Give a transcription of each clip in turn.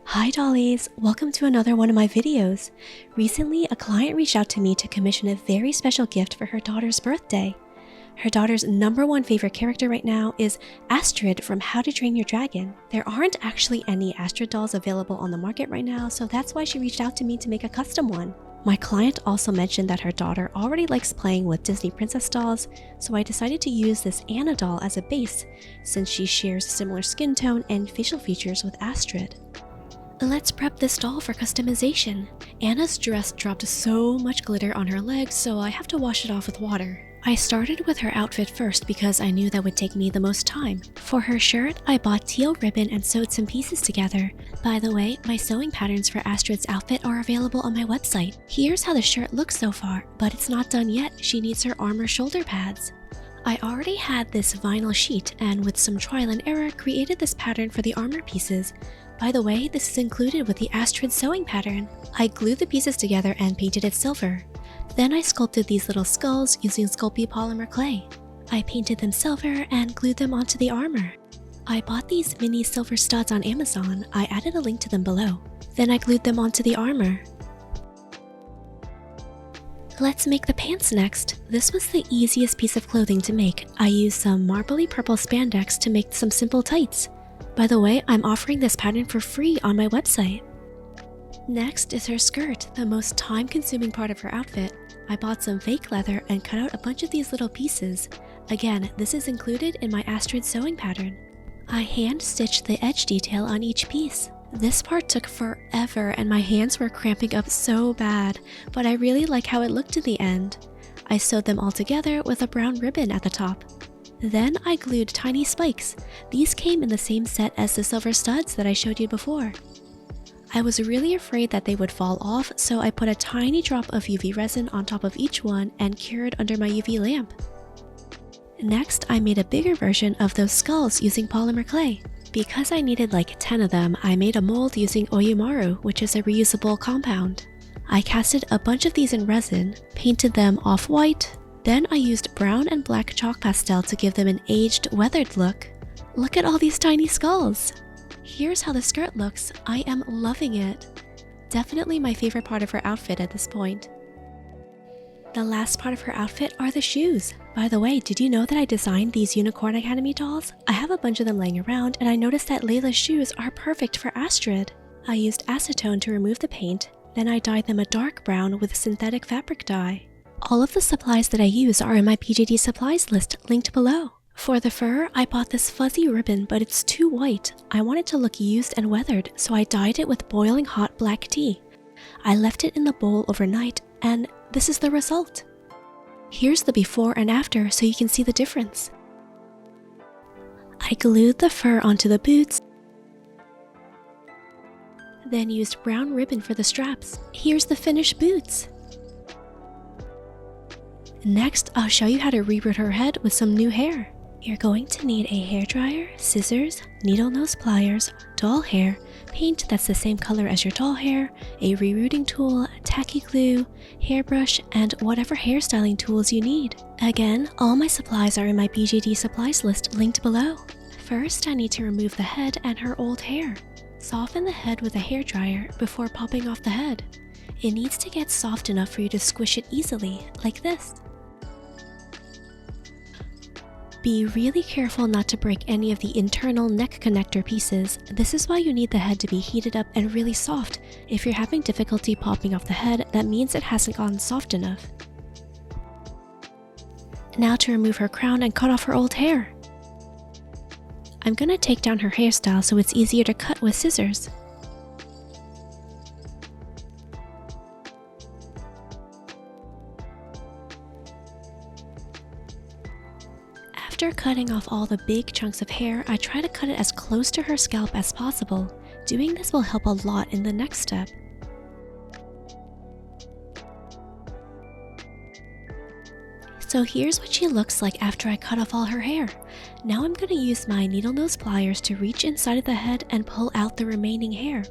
Hi dollies, welcome to another one of my videos. Recently, a client reached out to me to commission a very special gift for her daughter's birthday. Her daughter's #1 favorite character right now is Astrid from How to Train Your Dragon. There aren't actually any Astrid dolls available on the market right now, so that's why she reached out to me to make a custom one. My client also mentioned that her daughter already likes playing with Disney princess dolls, so I decided to use this Anna doll as a base, since she shares a similar skin tone and facial features with Astrid. Let's prep this doll for customization. Anna's dress dropped so much glitter on her legs, so I have to wash it off with water. I started with her outfit first because I knew that would take me the most time. For her shirt, I bought teal ribbon and sewed some pieces together. By the way, my sewing patterns for Astrid's outfit are available on my website. Here's how the shirt looks so far, but it's not done yet. She needs her armor shoulder pads. I already had this vinyl sheet and with some trial and error created this pattern for the armor pieces. By the way, this is included with the Astrid sewing pattern. I glued the pieces together and painted it silver. Then I sculpted these little skulls using Sculpting polymer clay. I painted them silver and glued them onto the armor. I bought these mini silver studs on Amazon. I added a link to them below. Then I glued them onto the armor. Let's make the pants next. This was the easiest piece of clothing to make. I used some marbly purple spandex to make some simple tights. By the way, I'm offering this pattern for free on my website. Next is her skirt, the most time-consuming part of her outfit. I bought some fake leather and cut out a bunch of these little pieces. Again, this is included in my Astrid sewing pattern. I hand-stitched the edge detail on each piece. This part took forever and my hands were cramping up so bad, but I really like how it looked in the end. I sewed them all together with a brown ribbon at the top. Then I glued tiny spikes. These came in the same set as the silver studs that I showed you before. I was really afraid that they would fall off, so I put a tiny drop of UV resin on top of each one and cured under my UV lamp. Next, I made a bigger version of those skulls using polymer clay. Because I needed like 10 of them, I made a mold using Oyumaru, which is a reusable compound. I casted a bunch of these in resin, painted them off-white, then I used brown and black chalk pastel to give them an aged, weathered look. Look at all these tiny skulls! Here's how the skirt looks. I am loving it. Definitely my favorite part of her outfit at this point. The last part of her outfit are the shoes. By the way, did you know that I designed these Unicorn Academy dolls? I have a bunch of them laying around and I noticed that Layla's shoes are perfect for Astrid. I used acetone to remove the paint, then I dyed them a dark brown with synthetic fabric dye. All of the supplies that I use are in my PJD supplies list linked below. For the fur, I bought this fuzzy ribbon, but it's too white. I want it to look used and weathered, so I dyed it with boiling hot black tea. I left it in the bowl overnight, and this is the result. Here's the before and after so you can see the difference. I glued the fur onto the boots, then used brown ribbon for the straps. Here's the finished boots. Next, I'll show you how to reroot her head with some new hair. You're going to need a hairdryer, scissors, needle nose pliers, doll hair, paint that's the same color as your doll hair, a rerooting tool, tacky glue, hairbrush, and whatever hairstyling tools you need. Again, all my supplies are in my BJD supplies list linked below. First, I need to remove the head and her old hair. Soften the head with a hairdryer before popping off the head. It needs to get soft enough for you to squish it easily, like this. Be really careful not to break any of the internal neck connector pieces. This is why you need the head to be heated up and really soft. If you're having difficulty popping off the head, that means it hasn't gotten soft enough. Now to remove her crown and cut off her old hair. I'm gonna take down her hairstyle so it's easier to cut with scissors. After cutting off all the big chunks of hair, I try to cut it as close to her scalp as possible. Doing this will help a lot in the next step. So here's what she looks like after I cut off all her hair. Now I'm going to use my needle nose pliers to reach inside of the head and pull out the remaining hair.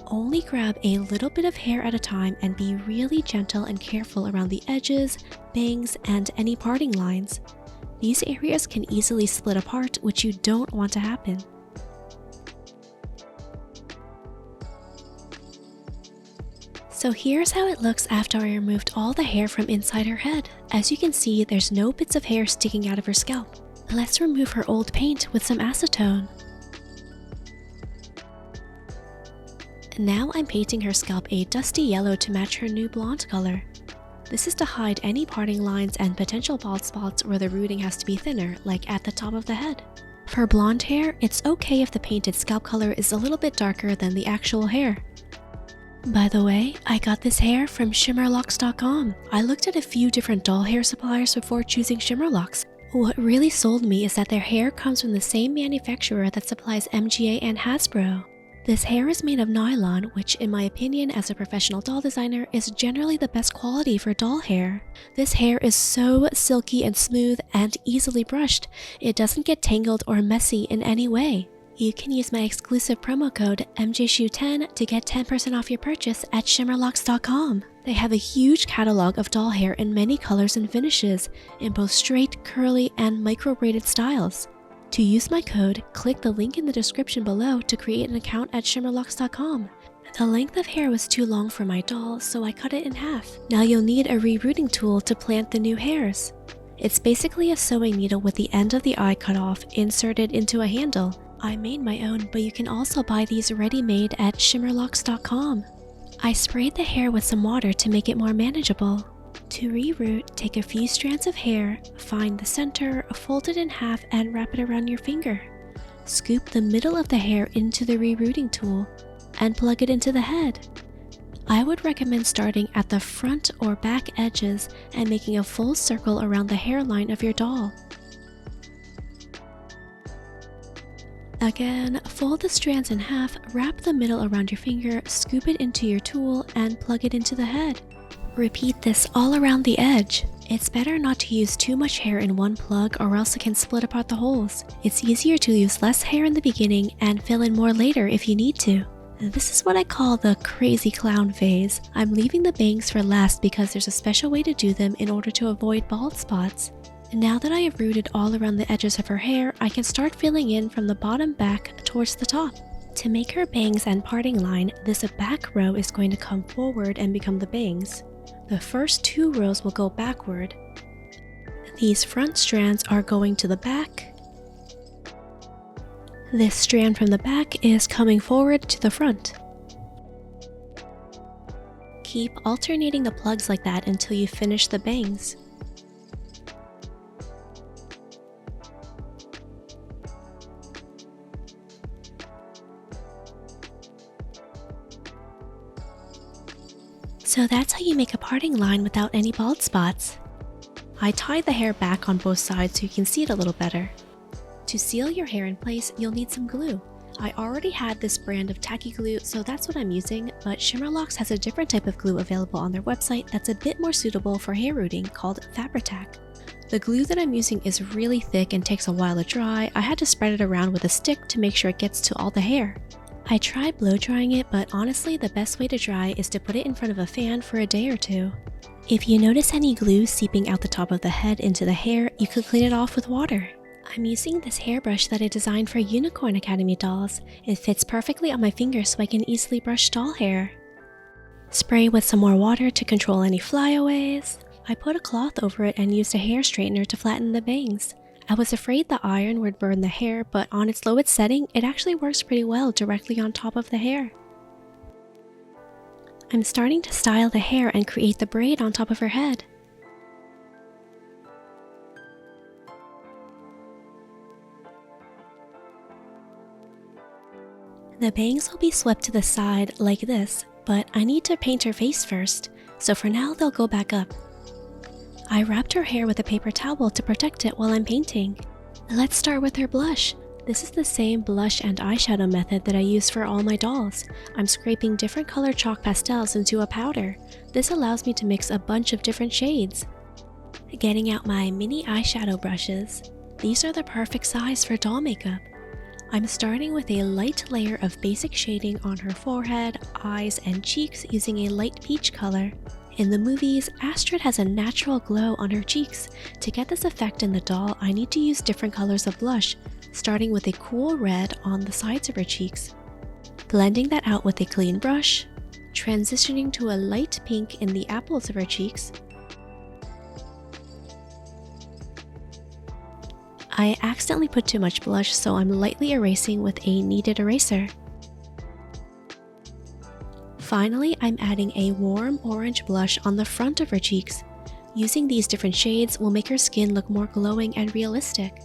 Only grab a little bit of hair at a time and be really gentle and careful around the edges, bangs, and any parting lines. These areas can easily split apart, which you don't want to happen. So here's how it looks after I removed all the hair from inside her head. As you can see, there's no bits of hair sticking out of her scalp. Let's remove her old paint with some acetone. Now I'm painting her scalp a dusty yellow to match her new blonde color. This is to hide any parting lines and potential bald spots where the rooting has to be thinner, like at the top of the head. For blonde hair, it's okay if the painted scalp color is a little bit darker than the actual hair. By the way, I got this hair from SHIMMERLOCKS.com. I looked at a few different doll hair suppliers before choosing SHIMMERLOCKS. What really sold me is that their hair comes from the same manufacturer that supplies MGA and Hasbro. This hair is made of nylon, which in my opinion as a professional doll designer is generally the best quality for doll hair. This hair is so silky and smooth and easily brushed. It doesn't get tangled or messy in any way. You can use my exclusive promo code MJSHOE10 to get 10% off your purchase at SHIMMERLOCKS.com. They have a huge catalog of doll hair in many colors and finishes, in both straight, curly, and micro-braided styles. To use my code, click the link in the description below to create an account at SHIMMERLOCKS.com. The length of hair was too long for my doll, so I cut it in half. Now you'll need a re-rooting tool to plant the new hairs. It's basically a sewing needle with the end of the eye cut off, inserted into a handle. I made my own, but you can also buy these ready-made at SHIMMERLOCKS.com. I sprayed the hair with some water to make it more manageable. To re-root, take a few strands of hair, find the center, fold it in half, and wrap it around your finger. Scoop the middle of the hair into the re-rooting tool and plug it into the head. I would recommend starting at the front or back edges and making a full circle around the hairline of your doll. Again, fold the strands in half, wrap the middle around your finger, scoop it into your tool, and plug it into the head. Repeat this all around the edge. It's better not to use too much hair in one plug or else it can split apart the holes. It's easier to use less hair in the beginning and fill in more later if you need to. This is what I call the crazy clown phase. I'm leaving the bangs for last because there's a special way to do them in order to avoid bald spots. Now that I have rooted all around the edges of her hair, I can start filling in from the bottom back towards the top. To make her bangs and parting line, this back row is going to come forward and become the bangs. The first 2 rows will go backward. These front strands are going to the back. This strand from the back is coming forward to the front. Keep alternating the plugs like that until you finish the bangs. So that's how you make a parting line without any bald spots. I tied the hair back on both sides so you can see it a little better. To seal your hair in place, you'll need some glue. I already had this brand of tacky glue, so that's what I'm using, but SHIMMERLOCKS has a different type of glue available on their website that's a bit more suitable for hair rooting called Fabri-Tac. The glue that I'm using is really thick and takes a while to dry. I had to spread it around with a stick to make sure it gets to all the hair. I tried blow drying it, but honestly the best way to dry is to put it in front of a fan for a day or 2. If you notice any glue seeping out the top of the head into the hair, you could clean it off with water. I'm using this hairbrush that I designed for Unicorn Academy dolls. It fits perfectly on my finger so I can easily brush doll hair. Spray with some more water to control any flyaways. I put a cloth over it and used a hair straightener to flatten the bangs. I was afraid the iron would burn the hair, but on its lowest setting, it actually works pretty well directly on top of the hair. I'm starting to style the hair and create the braid on top of her head. The bangs will be swept to the side like this, but I need to paint her face first, so for now they'll go back up. I wrapped her hair with a paper towel to protect it while I'm painting. Let's start with her blush. This is the same blush and eyeshadow method that I use for all my dolls. I'm scraping different color chalk pastels into a powder. This allows me to mix a bunch of different shades. Getting out my mini eyeshadow brushes. These are the perfect size for doll makeup. I'm starting with a light layer of basic shading on her forehead, eyes, and cheeks using a light peach color. In the movies, Astrid has a natural glow on her cheeks. To get this effect in the doll, I need to use different colors of blush, starting with a cool red on the sides of her cheeks. Blending that out with a clean brush, transitioning to a light pink in the apples of her cheeks. I accidentally put too much blush, so I'm lightly erasing with a kneaded eraser. Finally, I'm adding a warm orange blush on the front of her cheeks. Using these different shades will make her skin look more glowing and realistic.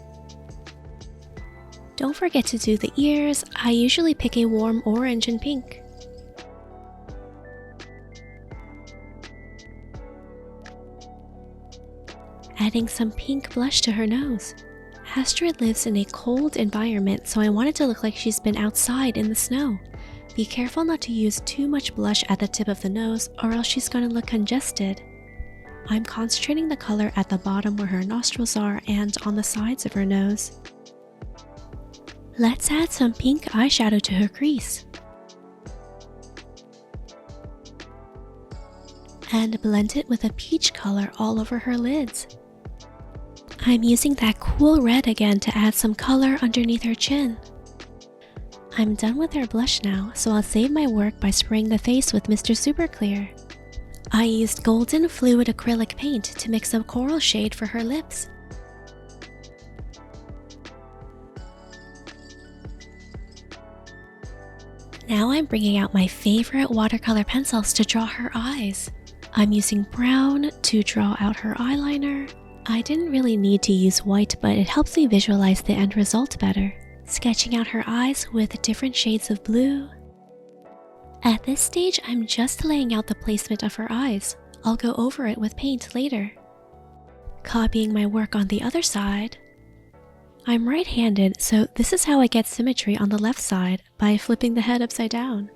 Don't forget to do the ears. I usually pick a warm orange and pink. Adding some pink blush to her nose. Astrid lives in a cold environment, so I want it to look like she's been outside in the snow. Be careful not to use too much blush at the tip of the nose, or else she's gonna look congested. I'm concentrating the color at the bottom where her nostrils are and on the sides of her nose. Let's add some pink eyeshadow to her crease. And blend it with a peach color all over her lids. I'm using that cool red again to add some color underneath her chin. I'm done with her blush now, so I'll save my work by spraying the face with Mr. Super Clear. I used golden fluid acrylic paint to mix a coral shade for her lips. Now I'm bringing out my favorite watercolor pencils to draw her eyes. I'm using brown to draw out her eyeliner. I didn't really need to use white, but it helps me visualize the end result better. Sketching out her eyes with different shades of blue. At this stage, I'm just laying out the placement of her eyes. I'll go over it with paint later. Copying my work on the other side. I'm right-handed, so this is how I get symmetry on the left side, by flipping the head upside down.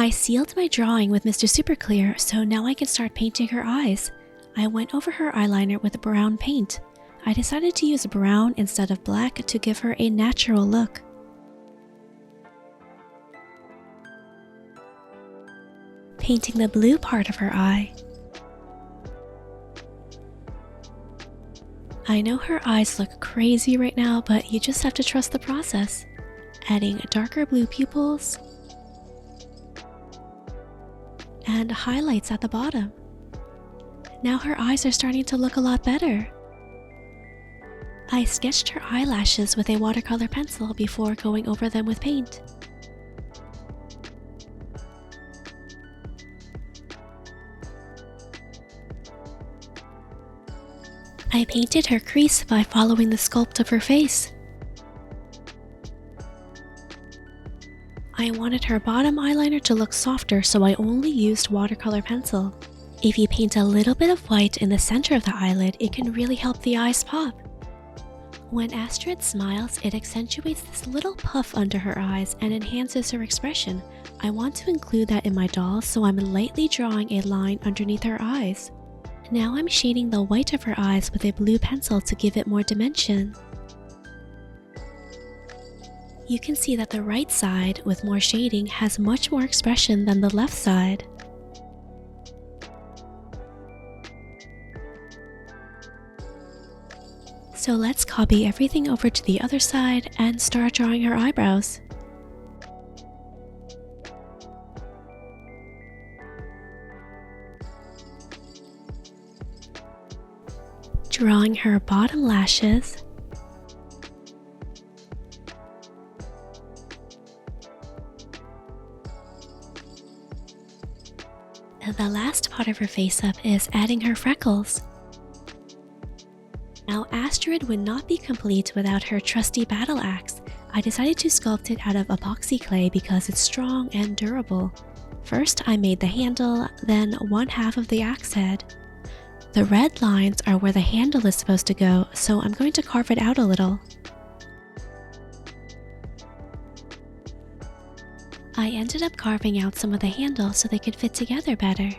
I sealed my drawing with Mr. Super Clear, so now I can start painting her eyes. I went over her eyeliner with brown paint. I decided to use brown instead of black to give her a natural look. Painting the blue part of her eye. I know her eyes look crazy right now, but you just have to trust the process. Adding darker blue pupils and highlights at the bottom. Now her eyes are starting to look a lot better. I sketched her eyelashes with a watercolor pencil before going over them with paint. I painted her crease by following the sculpt of her face. I wanted her bottom eyeliner to look softer, so I only used watercolor pencil. If you paint a little bit of white in the center of the eyelid, it can really help the eyes pop. When Astrid smiles, it accentuates this little puff under her eyes and enhances her expression. I want to include that in my doll, so I'm lightly drawing a line underneath her eyes. Now I'm shading the white of her eyes with a blue pencil to give it more dimension. You can see that the right side, with more shading, has much more expression than the left side. So let's copy everything over to the other side and start drawing her eyebrows. Drawing her bottom lashes. The last part of her face up is adding her freckles. Now Astrid would not be complete without her trusty battle axe. I decided to sculpt it out of epoxy clay because it's strong and durable. First I made the handle, then one half of the axe head. The red lines are where the handle is supposed to go, so I'm going to carve it out a little. I ended up carving out some of the handle so they could fit together better.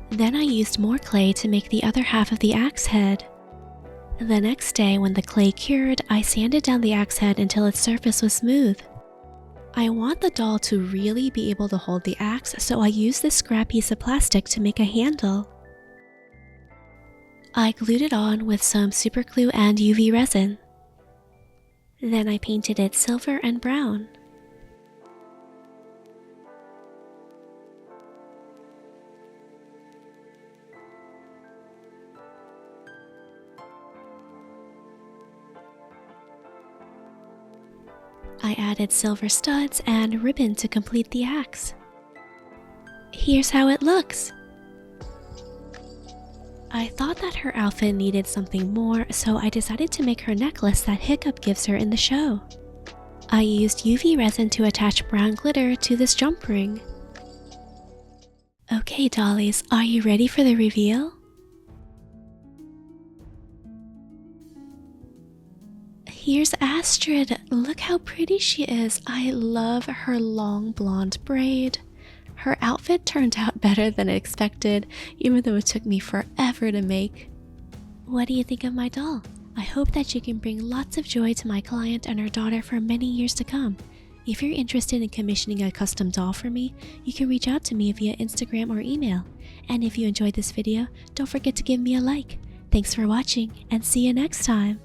Then I used more clay to make the other half of the axe head. The next day, when the clay cured, I sanded down the axe head until its surface was smooth. I want the doll to really be able to hold the axe, so I used this scrap piece of plastic to make a handle. I glued it on with some super glue and UV resin. Then I painted it silver and brown. I added silver studs and ribbon to complete the axe. Here's how it looks. I thought that her outfit needed something more, so I decided to make her necklace that Hiccup gives her in the show. I used UV resin to attach brown glitter to this jump ring. Okay, dollies, are you ready for the reveal? Here's Astrid. Look how pretty she is. I love her long blonde braid. Her outfit turned out better than expected, even though it took me forever to make. What do you think of my doll? I hope that you can bring lots of joy to my client and her daughter for many years to come. If you're interested in commissioning a custom doll for me, you can reach out to me via Instagram or email. And if you enjoyed this video, don't forget to give me a like. Thanks for watching, and see you next time!